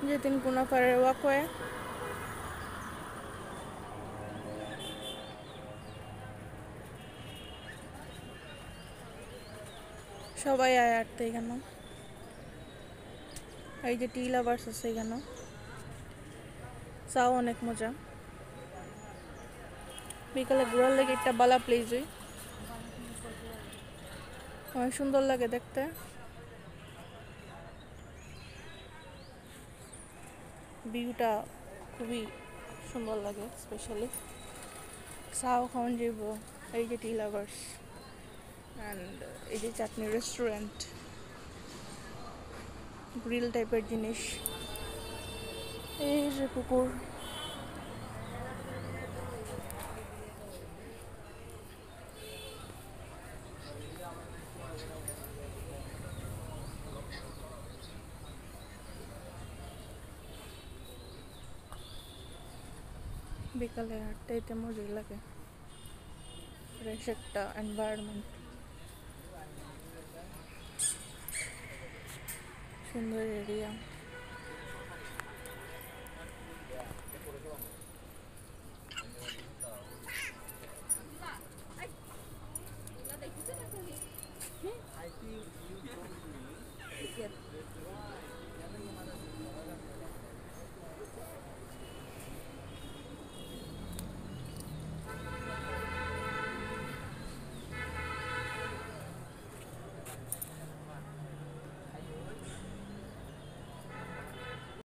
যেদিন কুনাফারের ওয়াকওয়ে সবাই আয় আটতে এখানে। এই যে টি লাভার্স আছে এখানে, চাও অনেক মজা। বিকালে ঘোরার লাগে একটা বালা প্লেস, অনেক সুন্দর লাগে দেখতে। ভিউটা খুবই সুন্দর লাগে, স্পেশালি চাও খাওয়ান যাব। এই যে টি লাভার্স অ্যান্ড এই যে চাটনি রেস্টুরেন্ট, গ্রিল টাইপের জিনিস। এই যে কুকুর, বিকালে হাঁটতে মজাই লাগে, ফ্রেশ একটা এনভায়রনমেন্ট, সুন্দর এরিয়া।